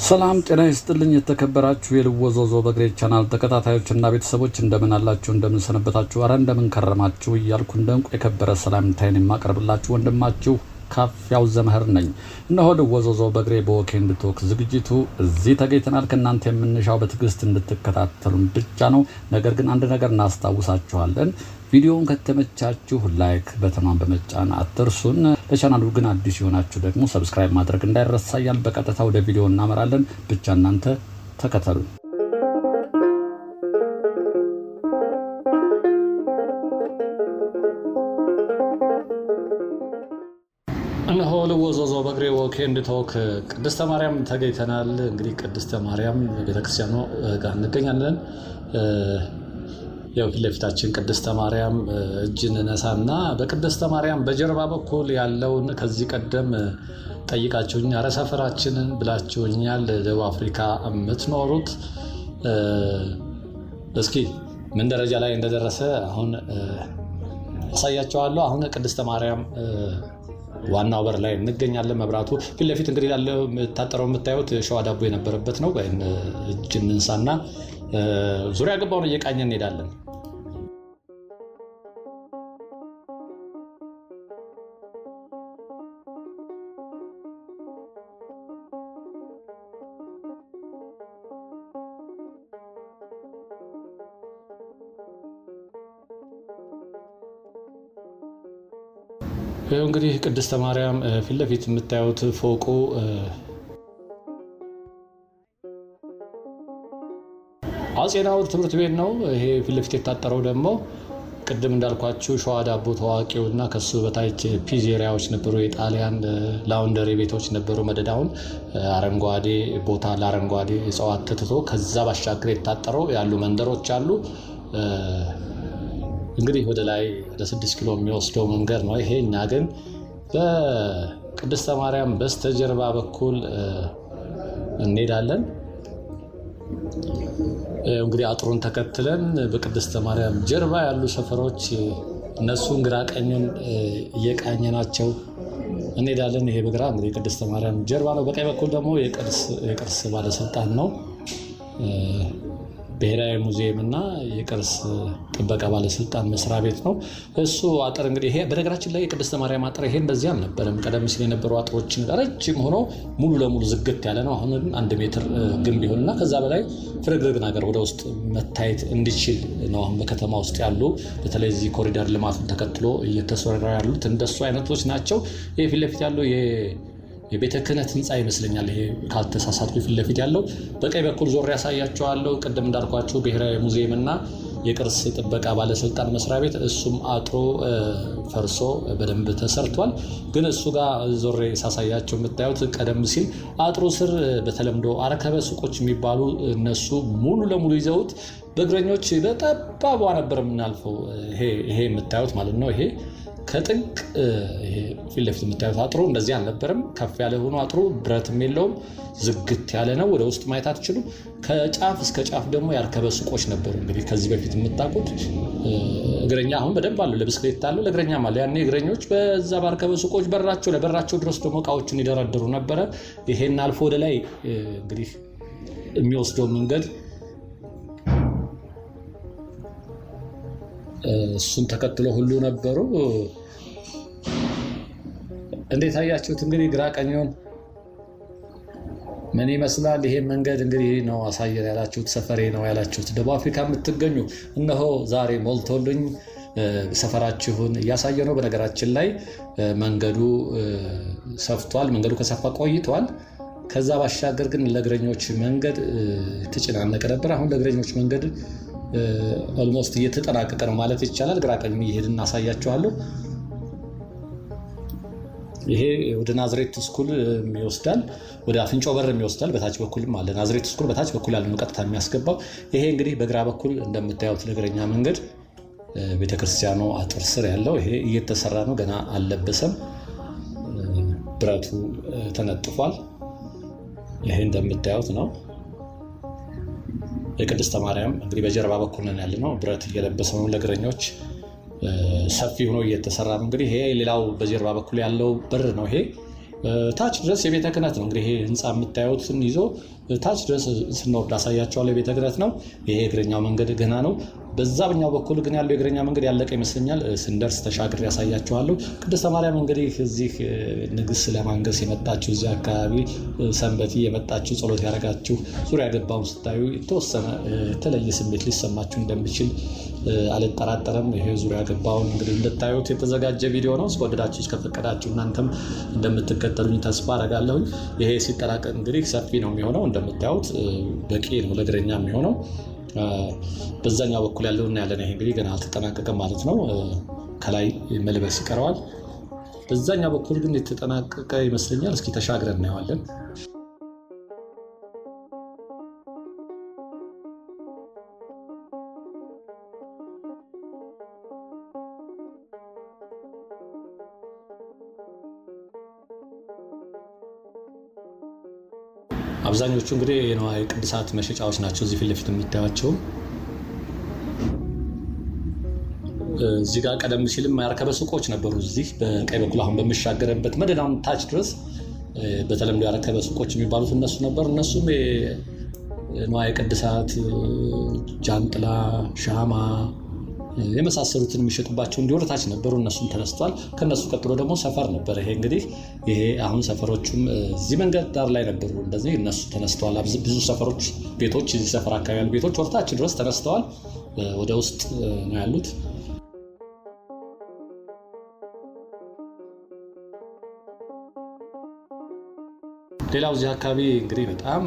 ሰላም ጤና ይስጥልኝ የተከበራችሁ የልወዞዞ በግሬ ቻናል ተከታታዮችና ቤተሰቦች እንደምን አላችሁ እንደምን ሰነበታችሁ አረ እንደምን ከረማችሁ እያልኩ እንደንቁ የከበረ ሰላምታዬን የማቀርብላችሁ ወንድማችሁ ካፊያው ዘመህር ነኝ። እነሆ ልወዞዞ በግሬ በወኬንድ ቶክ ዝግጅቱ እዚህ ተገኝተናል። ከእናንተ የምንሻው በትዕግስት እንድትከታተሉን ብቻ ነው። ነገር ግን አንድ ነገር እናስታውሳችኋለን። ቪዲዮውን ከተመቻችሁ ላይክ በተማን በመጫን አትርሱን። ለቻናሉ ግን አዲስ የሆናችሁ ደግሞ ሰብስክራይብ ማድረግ እንዳይረሳ እያልን በቀጥታ ወደ ቪዲዮ እናመራለን። ብቻ እናንተ ተከተሉ። እነሆ ልወዞዞ በግሬ ወኬንድ ቶክ ቅድስተ ማርያም ተገኝተናል። እንግዲህ ቅድስተ ማርያም ቤተክርስቲያኑ ጋር እንገኛለን። ያው ለፊታችን ቅድስተ ማርያም እጅን ነሳና በቅድስተ ማርያም በጀርባ በኩል ያለውን ከዚህ ቀደም ጠይቃችሁኝ አረ ሰፈራችንን ብላችሁኛል። ደቡብ አፍሪካ የምትኖሩት እስኪ ምን ደረጃ ላይ እንደደረሰ አሁን አሳያችኋለሁ። አሁን ቅድስተ ማርያም ዋናው በር ላይ እንገኛለን። መብራቱ ፊት ለፊት እንግዲህ ያለው ታጠረው የምታዩት ሸዋ ዳቦ የነበረበት ነው። እጅን እንሳና ዙሪያ ገባውን እየቃኘን እንሄዳለን። እንግዲህ ቅድስተ ማርያም ፊት ለፊት የምታዩት ፎቁ አፄ ናሁር ትምህርት ቤት ነው። ይሄ ፊት ለፊት የታጠረው ደግሞ ቅድም እንዳልኳችሁ ሸዋ ዳቦ ታዋቂውና ከሱ በታች ፒዜሪያዎች ነበሩ። የጣሊያን ላውንደሪ ቤቶች ነበሩ። መደዳውን አረንጓዴ ቦታ ለአረንጓዴ እጽዋት ትትቶ ከዛ ባሻገር የታጠረው ያሉ መንደሮች አሉ። እንግዲህ ወደ ላይ ወደ 6 ኪሎ የሚወስደው መንገድ ነው ይሄ። እኛ ግን በቅድስተ ማርያም በስተጀርባ በኩል እንሄዳለን። እንግዲህ አጥሩን ተከትለን በቅድስተ ማርያም ጀርባ ያሉ ሰፈሮች እነሱን ግራ ቀኙን እየቃኘናቸው እንሄዳለን። ይሄ በግራ እንግዲህ ቅድስተ ማርያም ጀርባ ነው። በቀኝ በኩል ደግሞ የቅርስ ባለስልጣን ነው። ብሔራዊ ሙዚየም እና የቅርስ ጥበቃ ባለስልጣን መስሪያ ቤት ነው እሱ አጥር። እንግዲህ ይሄ በነገራችን ላይ የቅድስተ ማርያም አጥር ይሄ እንደዚህ አልነበረም። ቀደም ሲል የነበሩ አጥሮችን ረጅም ሆኖ ሙሉ ለሙሉ ዝግት ያለ ነው። አሁን 1 ሜትር ግንብ ይሆንና ከዛ በላይ ፍርግርግ ነገር ወደ ውስጥ መታየት እንዲችል ነው። አሁን በከተማ ውስጥ ያሉ በተለይ እዚህ ኮሪደር ልማቱን ተከትሎ እየተሰራ ያሉት እንደሱ አይነቶች ናቸው። ይሄ ፊት ለፊት ያለው የቤተ ክህነት ህንፃ ይመስለኛል። ይሄ ካልተሳሳትኩ ፊት ለፊት ያለው በቀኝ በኩል ዞር ያሳያቸዋለሁ። ቅድም እንዳልኳቸው ብሔራዊ ሙዚየም እና የቅርስ ጥበቃ ባለስልጣን መስሪያ ቤት እሱም አጥሮ ፈርሶ በደንብ ተሰርቷል። ግን እሱ ጋር ዞሬ ሳሳያቸው የምታዩት ቀደም ሲል አጥሩ ስር በተለምዶ አርከበ ሱቆች የሚባሉ እነሱ ሙሉ ለሙሉ ይዘውት በእግረኞች በጠባቧ ነበር የምናልፈው። ይሄ የምታዩት ማለት ነው። ይሄ ከጥንቅ ፊት ለፊት የምታዩት አጥሩ እንደዚህ አልነበረም። ከፍ ያለ ሆኖ አጥሩ ብረትም የለውም፣ ዝግት ያለ ነው። ወደ ውስጥ ማየት አትችሉም። ከጫፍ እስከ ጫፍ ደግሞ ያርከበ ሱቆች ነበሩ። እንግዲህ ከዚህ በፊት የምታውቁት እግረኛ አሁን በደንብ አለው፣ ለብስክሌት አለው፣ ለእግረኛም አለ። ያኔ እግረኞች በዛ ባርከበ ሱቆች ለበራቸው ድረስ ደግሞ እቃዎችን ይደረድሩ ነበረ። ይሄን አልፎ ወደ ላይ እንግዲህ የሚወስደው መንገድ እሱን ተከትሎ ሁሉ ነበሩ። እንዴት አያችሁት? እንግዲህ ግራ ቀኙን ምን ይመስላል? ይሄ መንገድ እንግዲህ ነው አሳየን ያላችሁት ሰፈሬ ነው ያላችሁት ደቡብ አፍሪካ የምትገኙ እነሆ ዛሬ ሞልቶልኝ ሰፈራችሁን እያሳየ ነው። በነገራችን ላይ መንገዱ ሰፍቷል። መንገዱ ከሰፋ ቆይቷል። ከዛ ባሻገር ግን ለእግረኞች መንገድ ተጨናነቀ ነበር። አሁን ለእግረኞች መንገድ ኦልሞስት እየተጠናቀቀ ነው ማለት ይቻላል። ግራ ቀኝ እየሄድን አሳያችኋለሁ። ይሄ ወደ ናዝሬት ስኩል ይወስዳል፣ ወደ አፍንጮ በር ይወስዳል። በታች በኩልም አለ ናዝሬት ስኩል። በታች በኩል ያለ ቀጥታ የሚያስገባው ይሄ እንግዲህ በግራ በኩል እንደምታዩት ለእግረኛ መንገድ ቤተክርስቲያኑ አጥር ስር ያለው ይሄ እየተሰራ ነው። ገና አልለበሰም፣ ብረቱ ተነጥፏል። ይሄ እንደምታዩት ነው። የቅድስተ ማርያም እንግዲህ በጀርባ በኩል ነን ያለ ነው። ብረት እየለበሰ ነው ለእግረኞች ሰፊ ሆኖ እየተሰራ ነው። እንግዲህ ይሄ ሌላው በጀርባ በኩል ያለው በር ነው። ይሄ ታች ድረስ የቤተ ክህነት ነው። እንግዲህ ይሄ ህንፃ የምታዩትን ይዞ ታች ድረስ ስንወርድ አሳያቸዋለሁ። የቤተ ክህነት ነው። ይሄ እግረኛው መንገድ ገና ነው። በዛኛው በኩል ግን ያለው የእግረኛ መንገድ ያለቀ ይመስለኛል። ስንደርስ ተሻግሬ ያሳያቸዋለሁ። ቅድስተ ማርያም እንግዲህ እዚህ ንግሥት ለማንገስ የመጣችሁ እዚህ አካባቢ ሰንበቴ የመጣችሁ ጸሎት ያደረጋችሁ ዙሪያ ገባውን ስታዩ የተወሰነ የተለየ ስሜት ሊሰማችሁ እንደሚችል አልጠራጠርም። ይሄ ዙሪያ ገባውን እንግዲህ እንድታዩት የተዘጋጀ ቪዲዮ ነው። እስከወደዳችሁ እስከፈቀዳችሁ እናንተም እንደምትከተሉኝ ተስፋ አደርጋለሁኝ። ይሄ ሲጠናቀቅ እንግዲህ ሰፊ ነው የሚሆነው። እንደምታዩት በቂ ነው ለእግረኛ የሚሆነው። በዛኛው በኩል ያለውና ያለን ይሄ እንግዲህ ገና አልተጠናቀቀም ማለት ነው። ከላይ መልበስ ይቀረዋል። በዛኛው በኩል ግን የተጠናቀቀ ይመስለኛል። እስኪ ተሻግረን እናየዋለን። አብዛኞቹ እንግዲህ የንዋየ ቅድሳት መሸጫዎች ናቸው። እዚህ ፊት ለፊት የምታዩቸው እዚህ ጋር ቀደም ሲልም ያርከበ ሱቆች ነበሩ። እዚህ በቀኝ በኩል አሁን በሚሻገርበት መደዳውን ታች ድረስ በተለምዶ ያርከበ ሱቆች የሚባሉት እነሱ ነበሩ። እነሱም ንዋየ ቅድሳት፣ ጃንጥላ፣ ሻማ የመሳሰሉትን የሚሸጡባቸው እንዲወርታች ነበሩ። እነሱም ተነስቷል። ከነሱ ቀጥሎ ደግሞ ሰፈር ነበር። ይሄ እንግዲህ ይሄ አሁን ሰፈሮቹም እዚህ መንገድ ዳር ላይ ነበሩ። እንደዚህ እነሱ ተነስተዋል። ብዙ ሰፈሮች ቤቶች እዚህ ሰፈር አካባቢ ያሉ ቤቶች ወርታች ድረስ ተነስተዋል። ወደ ውስጥ ነው ያሉት። ሌላው እዚህ አካባቢ እንግዲህ በጣም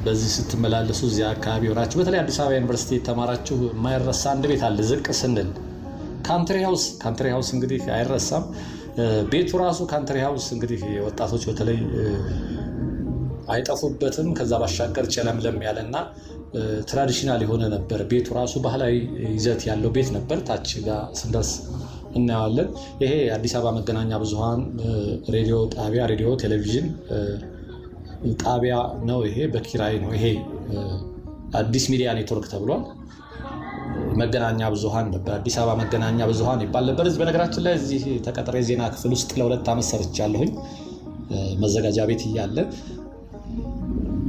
በዚህ ስትመላለሱ እዚህ አካባቢ ሆናችሁ በተለይ አዲስ አበባ ዩኒቨርሲቲ የተማራችሁ የማይረሳ አንድ ቤት አለ። ዝቅ ስንል ካንትሪ ሃውስ እንግዲህ አይረሳም። ቤቱ ራሱ ካንትሪ ሃውስ እንግዲህ ወጣቶች በተለይ አይጠፉበትም። ከዛ ባሻገር ጨለምለም ያለና ትራዲሽናል የሆነ ነበር። ቤቱ ራሱ ባህላዊ ይዘት ያለው ቤት ነበር። ታች ጋር ስንደርስ እናየዋለን። ይሄ አዲስ አበባ መገናኛ ብዙሃን ሬዲዮ ጣቢያ፣ ሬዲዮ ቴሌቪዥን ጣቢያ ነው። ይሄ በኪራይ ነው። ይሄ አዲስ ሚዲያ ኔትወርክ ተብሏል። መገናኛ ብዙሃን ነበር። አዲስ አበባ መገናኛ ብዙሃን ይባል ነበር። በነገራችን ላይ እዚህ ተቀጥሬ ዜና ክፍል ውስጥ ለ2 ዓመት ሰርቻለሁኝ መዘጋጃ ቤት እያለ።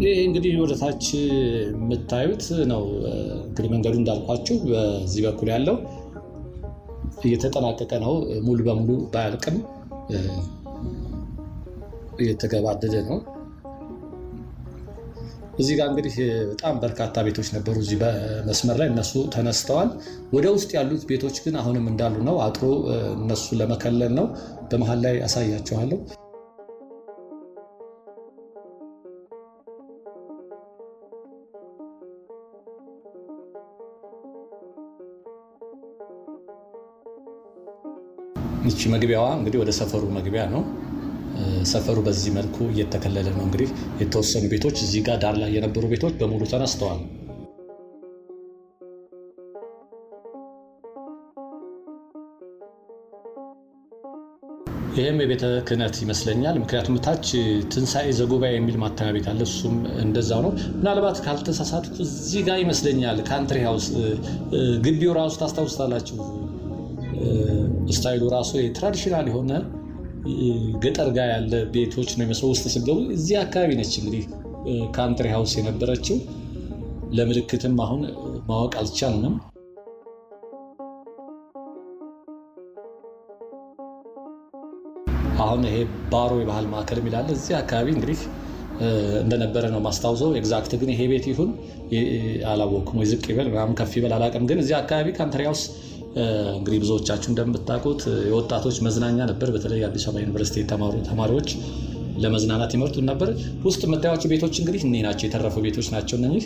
ይሄ እንግዲህ ወደታች የምታዩት ነው። እንግዲህ መንገዱ እንዳልኳችሁ በዚህ በኩል ያለው እየተጠናቀቀ ነው። ሙሉ በሙሉ ባያልቅም እየተገባደደ ነው። እዚህ ጋር እንግዲህ በጣም በርካታ ቤቶች ነበሩ እዚህ በመስመር ላይ፣ እነሱ ተነስተዋል። ወደ ውስጥ ያሉት ቤቶች ግን አሁንም እንዳሉ ነው። አጥሮ እነሱ ለመከለል ነው። በመሀል ላይ አሳያቸዋለሁ። ይቺ መግቢያዋ እንግዲህ ወደ ሰፈሩ መግቢያ ነው። ሰፈሩ በዚህ መልኩ እየተከለለ ነው። እንግዲህ የተወሰኑ ቤቶች እዚህ ጋር ዳር ላይ የነበሩ ቤቶች በሙሉ ተነስተዋል። ይህም የቤተ ክህነት ይመስለኛል። ምክንያቱም ታች ትንሣኤ ዘጉባኤ የሚል ማተሚያ ቤት አለ። እሱም እንደዛው ነው። ምናልባት ካልተሳሳትኩ እዚህ ጋር ይመስለኛል ካንትሪ ሃውስ ግቢው ራሱ ታስታውስታላችሁ። ስታይሉ ራሱ ትራዲሽናል የሆነ ገጠር ጋር ያለ ቤቶች ነው የሚመስለው። ውስጥ ስገቡ እዚህ አካባቢ ነች እንግዲህ ካንትሪ ሃውስ የነበረችው። ለምልክትም አሁን ማወቅ አልቻልንም። አሁን ይሄ ባሮ የባህል ማዕከል የሚላለ እዚህ አካባቢ እንግዲህ እንደነበረ ነው ማስታውሰው። ኤግዛክት ግን ይሄ ቤት ይሁን አላወቅኩም። ወይ ዝቅ ይበል ምናምን ከፍ ይበል አላውቅም። ግን እዚህ አካባቢ ካንትሪ ሃውስ እንግዲህ ብዙዎቻችሁ እንደምታውቁት የወጣቶች መዝናኛ ነበር። በተለይ አዲስ አበባ ዩኒቨርሲቲ የተማሩ ተማሪዎች ለመዝናናት ይመርጡን ነበር። ውስጥ የምታዩዋቸው ቤቶች እንግዲህ እኔ ናቸው፣ የተረፉ ቤቶች ናቸው። እነዚህ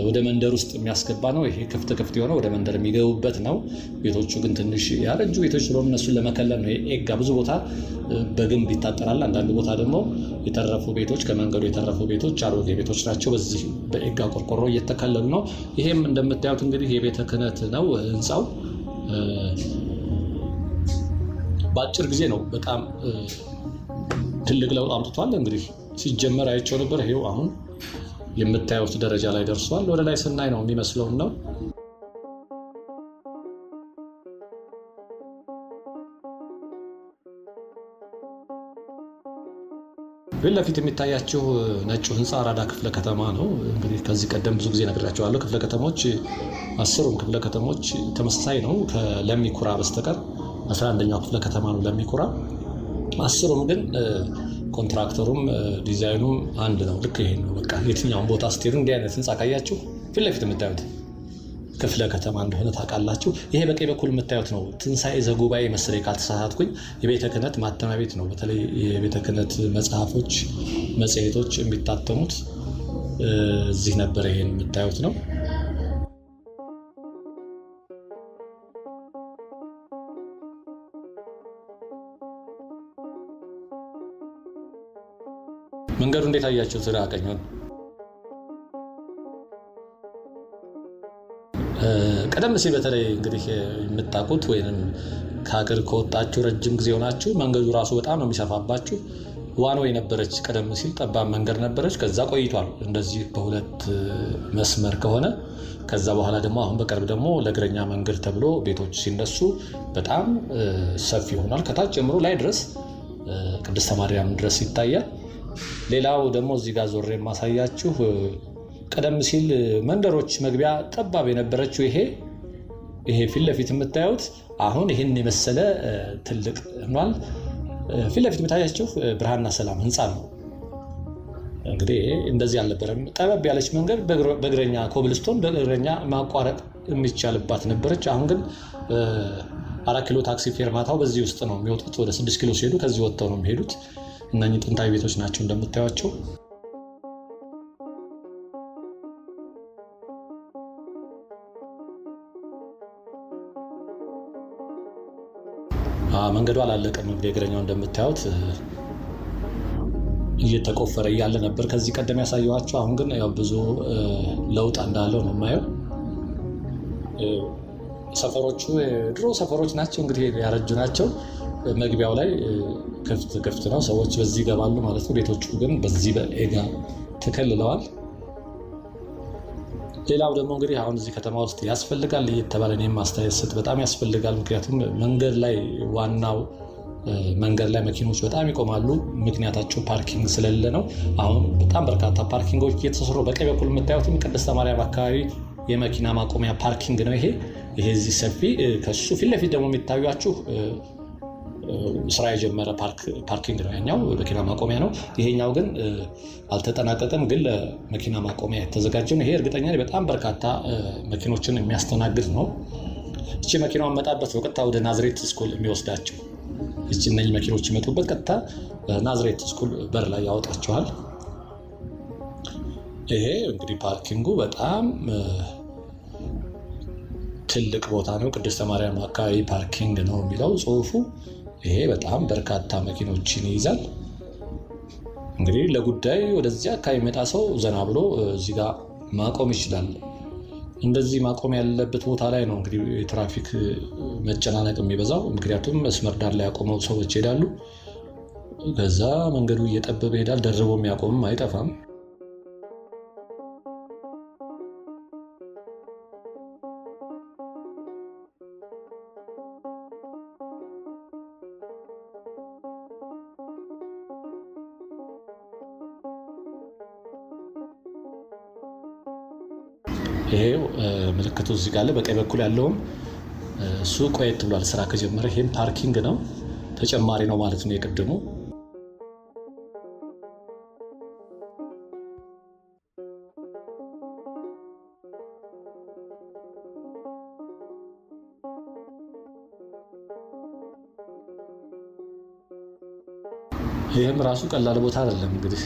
ወደ መንደር ውስጥ የሚያስገባ ነው። ይሄ ክፍት የሆነ ወደ መንደር የሚገቡበት ነው። ቤቶቹ ግን ትንሽ ያረጁ ቤቶች ስለሆኑ እነሱን ለመከለል ነው። ኤጋ ብዙ ቦታ በግንብ ይታጠራል። አንዳንድ ቦታ ደግሞ የተረፉ ቤቶች ከመንገዱ የተረፉ ቤቶች አሮጌ ቤቶች ናቸው። በዚህ በኤጋ ቆርቆሮ እየተከለሉ ነው። ይሄም እንደምታዩት እንግዲህ የቤተ ክህነት ነው ህንፃው። በአጭር ጊዜ ነው በጣም ትልቅ ለውጥ አምጥቷል። እንግዲህ ሲጀመር አይቼው ነበር። ይሄው አሁን የምታዩት ደረጃ ላይ ደርሷል። ወደ ላይ ስናይ ነው የሚመስለውን ነው። ፊት ለፊት የሚታያችሁ ነጩ ህንፃ አራዳ ክፍለ ከተማ ነው። እንግዲህ ከዚህ ቀደም ብዙ ጊዜ ነግራቸዋለሁ። ክፍለ ከተሞች 10ሩም ክፍለ ከተሞች ተመሳሳይ ነው ከለሚኩራ በስተቀር 11ኛው ክፍለ ከተማ ነው ለሚኩራ። 10ሩም ግን ኮንትራክተሩም ዲዛይኑም አንድ ነው። ልክ ይሄ ነው በቃ። የትኛውን ቦታ ስትሄዱ እንዲህ አይነት ህንፃ ካያችሁ ፊት ለፊት የምታዩት ክፍለ ከተማ እንደሆነ ታውቃላችሁ። ይሄ በቀኝ በኩል የምታዩት ነው ትንሣኤ ዘጉባኤ መሰለኝ ካልተሳሳትኩኝ የቤተ ክህነት ማተሚያ ቤት ነው። በተለይ የቤተ ክህነት መጽሐፎች፣ መጽሔቶች የሚታተሙት እዚህ ነበር። ይሄን የምታዩት ነው። መንገዱ እንዴት አያችሁ? ስራ ቀኙን ቀደም ሲል በተለይ እንግዲህ የምታውቁት ወይንም ከሀገር ከወጣችሁ ረጅም ጊዜ ሆናችሁ መንገዱ ራሱ በጣም ነው የሚሰፋባችሁ። ዋናው የነበረች ቀደም ሲል ጠባብ መንገድ ነበረች። ከዛ ቆይቷል እንደዚህ በሁለት መስመር ከሆነ ከዛ በኋላ ደግሞ አሁን በቅርብ ደግሞ ለእግረኛ መንገድ ተብሎ ቤቶች ሲነሱ በጣም ሰፊ ሆኗል። ከታች ጀምሮ ላይ ድረስ ቅድስተ ማርያም ድረስ ይታያል። ሌላው ደግሞ እዚህ ጋር ዞሬ የማሳያችሁ ቀደም ሲል መንደሮች መግቢያ ጠባብ የነበረችው ይሄ ፊት ለፊት የምታዩት አሁን ይህን የመሰለ ትልቅ ሆኗል። ፊት ለፊት የምታያችሁ ብርሃንና ሰላም ህንፃ ነው። እንግዲህ እንደዚህ አልነበረም። ጠበብ ያለች መንገድ በእግረኛ ኮብልስቶን በእግረኛ ማቋረጥ የሚቻልባት ነበረች። አሁን ግን 4 ኪሎ ታክሲ ፌርማታው በዚህ ውስጥ ነው የሚወጡት። ወደ 6 ኪሎ ሲሄዱ ከዚህ ወጥተው ነው የሚሄዱት። እነኚህ ጥንታዊ ቤቶች ናቸው እንደምታዩቸው። መንገዱ አላለቀም። እንግዲህ እግረኛው እንደምታዩት እየተቆፈረ እያለ ነበር ከዚህ ቀደም ያሳየኋቸው። አሁን ግን ያው ብዙ ለውጥ እንዳለው ነው የማየው። ሰፈሮቹ ድሮ ሰፈሮች ናቸው እንግዲህ ያረጁ ናቸው። መግቢያው ላይ ክፍት ነው፣ ሰዎች በዚህ ይገባሉ ማለት ነው። ቤቶቹ ግን በዚህ በኤጋ ተከልለዋል። ሌላው ደግሞ እንግዲህ አሁን እዚህ ከተማ ውስጥ ያስፈልጋል እየተባለ እኔም ማስተያየት ስጥ በጣም ያስፈልጋል። ምክንያቱም መንገድ ላይ ዋናው መንገድ ላይ መኪኖች በጣም ይቆማሉ። ምክንያታቸው ፓርኪንግ ስለሌለ ነው። አሁን በጣም በርካታ ፓርኪንጎች እየተሰሩ በቀኝ በኩል የምታዩትም ቅድስተ ማርያም አካባቢ የመኪና ማቆሚያ ፓርኪንግ ነው። ይሄ እዚህ ሰፊ ከሱ ፊት ለፊት ደግሞ የሚታዩአችሁ ስራ የጀመረ ፓርኪንግ ነው። ያኛው መኪና ማቆሚያ ነው። ይሄኛው ግን አልተጠናቀቀም፣ ግን ለመኪና ማቆሚያ የተዘጋጀ ነው። ይሄ እርግጠኛ ነኝ በጣም በርካታ መኪኖችን የሚያስተናግድ ነው። እቺ መኪናው መጣበት በቀጥታ ወደ ናዝሬት ስኩል የሚወስዳቸው እነኚህ መኪኖች ይመጡበት ቀጥታ ናዝሬት ስኩል በር ላይ ያወጣቸዋል። ይሄ እንግዲህ ፓርኪንጉ በጣም ትልቅ ቦታ ነው። ቅድስተ ማርያም አካባቢ ፓርኪንግ ነው የሚለው ጽሁፉ። ይሄ በጣም በርካታ መኪኖችን ይይዛል። እንግዲህ ለጉዳይ ወደዚህ አካባቢ የሚመጣ ሰው ዘና ብሎ እዚህ ጋር ማቆም ይችላል። እንደዚህ ማቆም ያለበት ቦታ ላይ ነው እንግዲህ የትራፊክ መጨናነቅ የሚበዛው። ምክንያቱም መስመር ዳር ላይ ያቆመው ሰዎች ይሄዳሉ። ከዛ መንገዱ እየጠበበ ይሄዳል። ደርቦ የሚያቆምም አይጠፋም። ይሄ ምልክቱ እዚህ ጋር አለ። በቀኝ በኩል ያለውም እሱ ቆየት ብሏል ስራ ከጀመረ። ይሄም ፓርኪንግ ነው፣ ተጨማሪ ነው ማለት ነው የቅድሙ። ይሄም ራሱ ቀላል ቦታ አይደለም እንግዲህ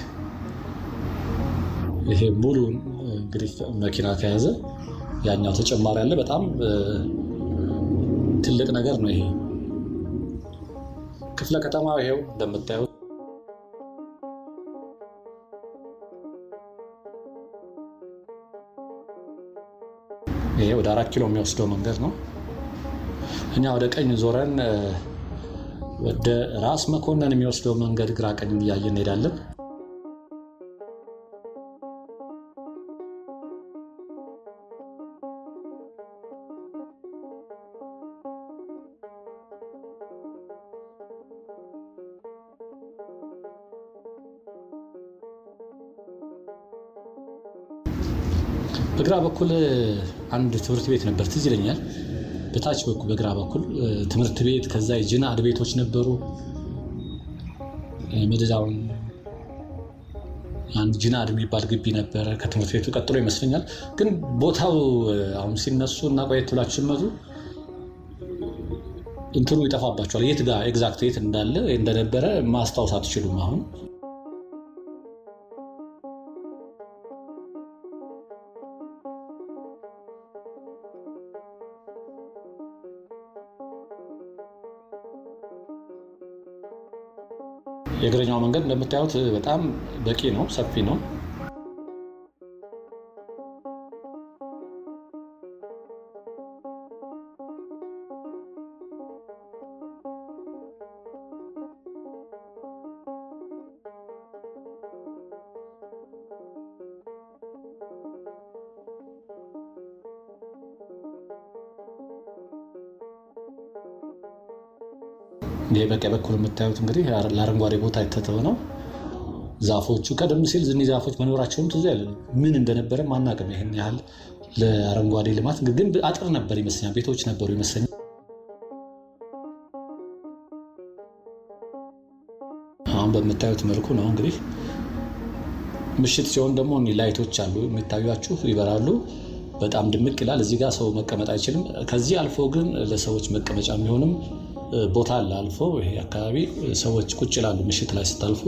ይሄ ሙሉ እንግዲህ መኪና ከያዘ ያኛው ተጨማሪ አለ። በጣም ትልቅ ነገር ነው ይሄ ክፍለ ከተማ። ይሄው እንደምታዩት ይሄ ወደ 4 ኪሎ የሚወስደው መንገድ ነው። እኛ ወደ ቀኝ ዞረን ወደ ራስ መኮንን የሚወስደው መንገድ ግራ ቀኝ እያየን እንሄዳለን። በግራ በኩል አንድ ትምህርት ቤት ነበር ትዝ ይለኛል። በታች በኩል በግራ በኩል ትምህርት ቤት፣ ከዛ የጅናድ ቤቶች ነበሩ። መደዳውን አንድ ጅናድ የሚባል ግቢ ነበረ ከትምህርት ቤቱ ቀጥሎ ይመስለኛል። ግን ቦታው አሁን ሲነሱ እና ቆየት ብላችሁ ሲመጡ እንትኑ ይጠፋባቸዋል። የት ጋር ኤግዛክት የት እንዳለ እንደነበረ ማስታወስ አትችሉም አሁን። የእግረኛው መንገድ እንደምታዩት በጣም በቂ ነው፣ ሰፊ ነው። ይሄ በቀኝ በኩል የምታዩት እንግዲህ ለአረንጓዴ ቦታ የተተወ ነው። ዛፎቹ ቀደም ሲል እነዚህ ዛፎች መኖራቸውን ትዝ ያለ ምን እንደነበረ ማናውቅም። ይሄን ያህል ለአረንጓዴ ልማት ግን አጥር ነበር ይመስለኛል፣ ቤቶች ነበሩ ይመስለኛል። አሁን በምታዩት መልኩ ነው እንግዲህ። ምሽት ሲሆን ደግሞ እኒ ላይቶች አሉ የሚታዩአችሁ፣ ይበራሉ። በጣም ድምቅ ይላል። እዚህ ጋር ሰው መቀመጥ አይችልም። ከዚህ አልፎ ግን ለሰዎች መቀመጫ የሚሆንም ቦታ አለ። አልፎ ይሄ አካባቢ ሰዎች ቁጭ ይላሉ ምሽት ላይ ስታልፉ።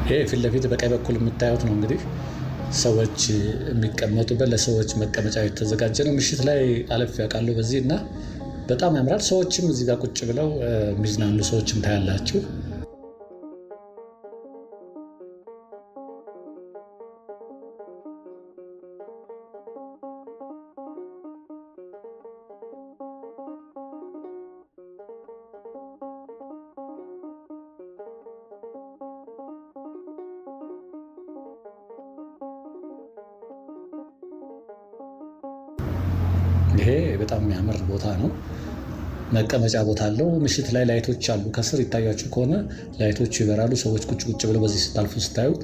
ይሄ ፊት ለፊት በቀኝ በኩል የምታዩት ነው እንግዲህ ሰዎች የሚቀመጡበት ለሰዎች መቀመጫ የተዘጋጀ ነው። ምሽት ላይ አለፍ ያውቃለሁ በዚህ እና በጣም ያምራል። ሰዎችም እዚህ ጋር ቁጭ ብለው የሚዝናኑ ሰዎችም ታያላችሁ። ይሄ በጣም የሚያምር ቦታ ነው። መቀመጫ ቦታ አለው። ምሽት ላይ ላይቶች አሉ። ከስር ይታያችሁ ከሆነ ላይቶቹ ይበራሉ። ሰዎች ቁጭ ቁጭ ብለው በዚህ ስታልፉ ስታዩት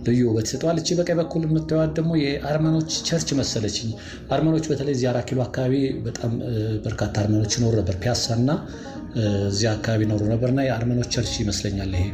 ልዩ ውበት ይሰጠዋል። እቺ በቀኝ በኩል የምታዩት ደግሞ የአርመኖች ቸርች መሰለችኝ። አርመኖች በተለይ እዚህ 4 ኪሎ አካባቢ በጣም በርካታ አርመኖች ይኖሩ ነበር። ፒያሳና እዚህ አካባቢ ይኖሩ ነበርና የአርመኖች ቸርች ይመስለኛል ይሄ።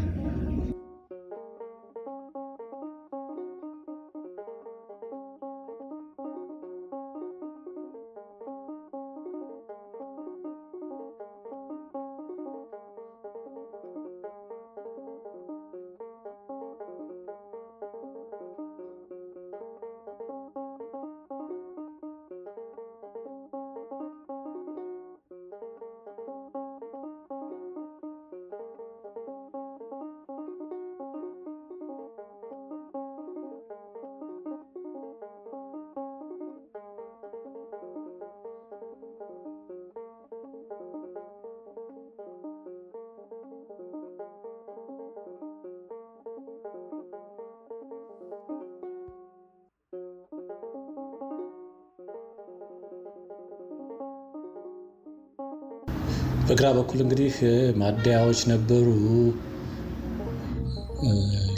በግራ በኩል እንግዲህ ማደያዎች ነበሩ።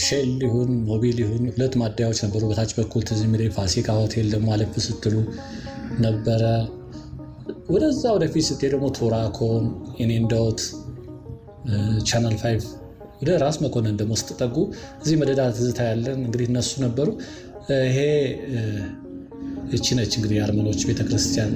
ሼል ይሁን ሞቢል ይሁን 2 ማደያዎች ነበሩ። በታች በኩል ትዝ የሚለኝ ፋሲካ ሆቴል ደግሞ አለፍ ስትሉ ነበረ። ወደዛ ወደፊት ስትሄድ ደግሞ ቶራኮም፣ ኢኔንዶት፣ ቻናል 5 ወደ ራስ መኮንን ደግሞ ስትጠጉ እዚህ መደዳ ትዝታ ያለን እንግዲህ እነሱ ነበሩ። ይሄ እቺ ነች እንግዲህ የአርመኖች ቤተክርስቲያን።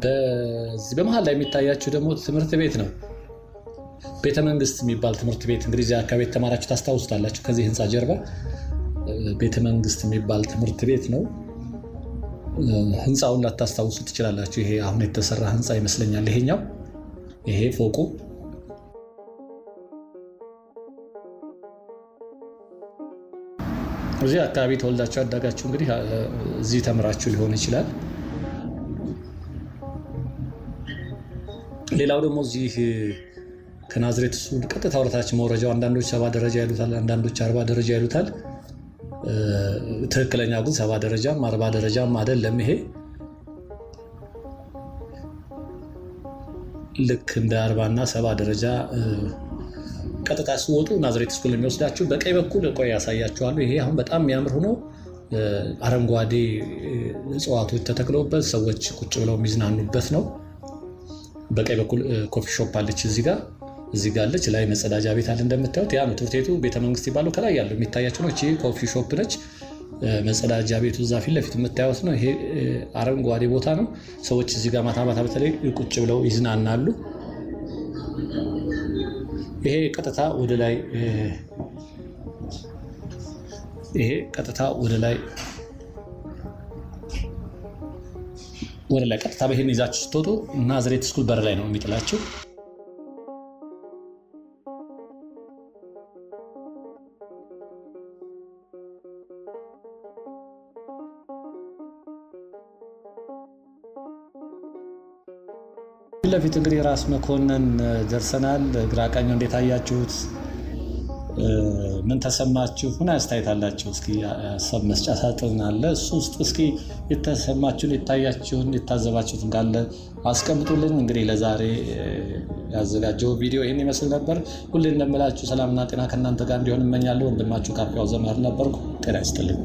በዚህ በመሀል ላይ የሚታያችሁ ደግሞ ትምህርት ቤት ነው። ቤተ መንግስት የሚባል ትምህርት ቤት እንግዲህ እዚያ አካባቢ የተማራችሁ ታስታውሱታላችሁ። ከዚህ ህንፃ ጀርባ ቤተ መንግስት የሚባል ትምህርት ቤት ነው። ህንፃውን ላታስታውሱ ትችላላችሁ። ይሄ አሁን የተሰራ ህንፃ ይመስለኛል። ይሄ ፎቁ እዚህ አካባቢ ተወልዳችሁ ያደጋችሁ እንግዲህ እዚህ ተምራችሁ ሊሆን ይችላል። ሌላው ደግሞ እዚህ ከናዝሬት እሱ ቀጥታ ወደታች መውረጃው አንዳንዶች 70 ደረጃ ይሉታል፣ አንዳንዶች 40 ደረጃ ይሉታል። ትክክለኛው ግን 70 ደረጃም 40 ደረጃም አይደለም። ይሄ ልክ እንደ 40 እና 70 ደረጃ ቀጥታ ሲወጡ ናዝሬት ስኩል የሚወስዳችሁ በቀኝ በኩል ቆይ ያሳያችኋለሁ። ይሄ አሁን በጣም የሚያምር ሆኖ አረንጓዴ እጽዋቶች ተተክለውበት ሰዎች ቁጭ ብለው የሚዝናኑበት ነው። በቀኝ በኩል ኮፊ ሾፕ አለች፣ እዚህ ጋር አለች። ላይ መጸዳጃ ቤት አለ እንደምታዩት። ያ ትምህርት ቤቱ ቤተመንግስት ይባለው ከላይ ያለው የሚታያችሁ ነው። እቺ ኮፊ ሾፕ ነች። መጸዳጃ ቤቱ እዛ ፊት ለፊት የምታዩት ነው። ይሄ አረንጓዴ ቦታ ነው። ሰዎች እዚህ ጋር ማታ ማታ በተለይ ቁጭ ብለው ይዝናናሉ። ይሄ ቀጥታ ወደ ላይ ቀጥታ በይሄን ይዛችሁ ስትወጡ ናዝሬት ስኩል በር ላይ ነው የሚጥላችሁ። ለፊት እንግዲህ ራስ መኮንን ደርሰናል። ግራ ቀኙ እንዴት አያችሁት? ምን ተሰማችሁ? ምን አስተያየት አላችሁ? እስኪ ሀሳብ መስጫ ሳጥን አለ፣ እሱ ውስጥ እስኪ የተሰማችሁን የታያችሁን የታዘባችሁት እንዳለ አስቀምጡልን። እንግዲህ ለዛሬ ያዘጋጀው ቪዲዮ ይህን ይመስል ነበር። ሁሌ እንደምላችሁ ሰላምና ጤና ከእናንተ ጋር እንዲሆን እመኛለሁ። ወንድማችሁ ካፊያው ዘመር ነበርኩ። ጤና ይስጥልኝ።